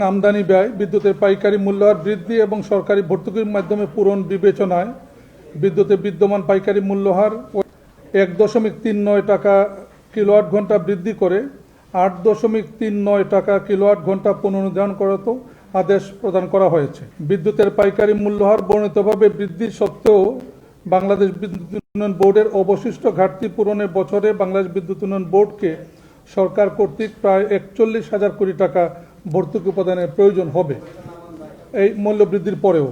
আমদানি ব্যয়, বিদ্যুতের পাইকারি মূল্যহার বৃদ্ধি এবং সরকারি ভর্তুকির মাধ্যমে পূরণ বিবেচনায় বিদ্যুতের বিদ্যমান পাইকারি মূল্যহার 1.39 টাকা কিলোওয়াট ঘন্টা বৃদ্ধি করে 8.39 টাকা কিলোওয়াট ঘন্টা পুনর্নির্ধারণ করত আদেশ প্রদান করা হয়েছে। বিদ্যুতের পাইকারি মূল্যহার বর্ণিতভাবে বৃদ্ধি সত্ত্বেও বাংলাদেশ বিদ্যুৎ উন্নয়ন বোর্ডের অবশিষ্ট ঘাটতি পূরণে বছরে বাংলাদেশ বিদ্যুৎ উন্নয়ন বোর্ডকে সরকার কর্তৃক প্রায় 41,000 কোটি টাকা ভর্তুকি প্রদানের প্রয়োজন হবে। এই মূল্য বৃদ্ধির পরেও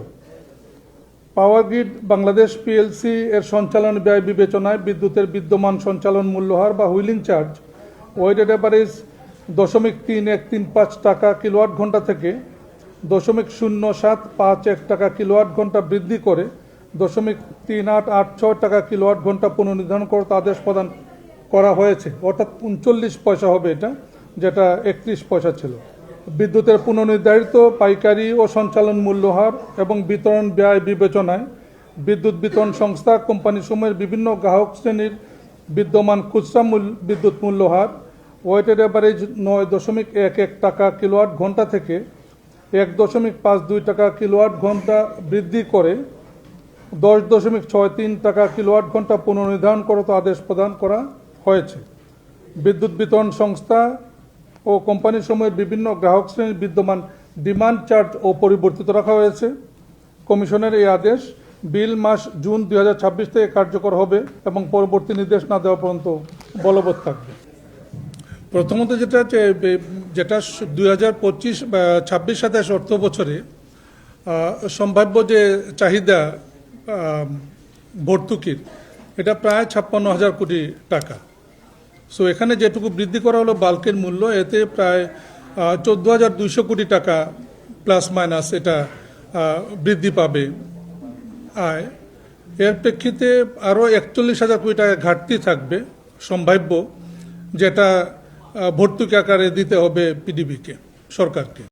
পাওয়ার গ্রিড বাংলাদেশ পিএলসি এর সঞ্চালন ব্যয় বিবেচনায় বিদ্যুতের বিদ্যমান সঞ্চালন মূল্যহার বা হুইলিং চার্জ ওয়েটেড অ্যাভারেজ 0.3135 টাকা কিলোওয়াট ঘন্টা থেকে 0.0751 টাকা কিলোওয়াট ঘন্টা বৃদ্ধি করে 0.3886 টাকা কিলোওয়াট ঘন্টা পুনর্নির্ধারণ করতে আদেশ প্রদান করা হয়েছে। অর্থাৎ 39 পয়সা হবে এটা, যেটা 31 পয়সা ছিল। বিদ্যুতের পুনর্নির্ধারিত পাইকারি ও সঞ্চালন মূল্যহার এবং বিতরণ ব্যয় বিবেচনায় বিদ্যুৎ বিতরণ সংস্থা কোম্পানিসমূহের বিভিন্ন গ্রাহক শ্রেণীর বিদ্যমান খুচরা বিদ্যুৎ মূল্যহার ওয়েটেড অ্যাভারেজ 9.11 টাকা কিলোওয়াট ঘন্টা থেকে 1.52 টাকা কিলোওয়াট ঘন্টা বৃদ্ধি করে 10.63 টাকা কিলোওয়াট ঘন্টা পুনর্নির্ধারণ করতে আদেশ প্রদান করা হয়েছে। বিদ্যুৎ বিতরণ সংস্থা ও কোম্পানিসমূহের বিভিন্ন গ্রাহক শ্রেণীর বিদ্যমান ডিমান্ড চার্জ ও পরিবর্তিত রাখা হয়েছে। কমিশনের এই আদেশ বিল মাস জুন 2026 থেকে কার্যকর হবে এবং পরবর্তী নির্দেশ না দেওয়া পর্যন্ত বলবৎ থাকবে। প্রথমত যেটা 2025-26 অর্থ বছরে সম্ভাব্য যে চাহিদা ভর্তুকির, এটা প্রায় 56,000 কোটি টাকা। সো এখানে যেটুকু বৃদ্ধি করা হলো বাল্কের মূল্য, এতে প্রায় 14,200 কোটি টাকা প্লাস মাইনাস এটা বৃদ্ধি পাবে আয়। এর প্রেক্ষিতে আরও 41,000 কোটি টাকা ঘাটতি থাকবে সম্ভাব্য, যেটা ভর্তুকি আকারে দিতে হবে পিডিবিকে, সরকারকে।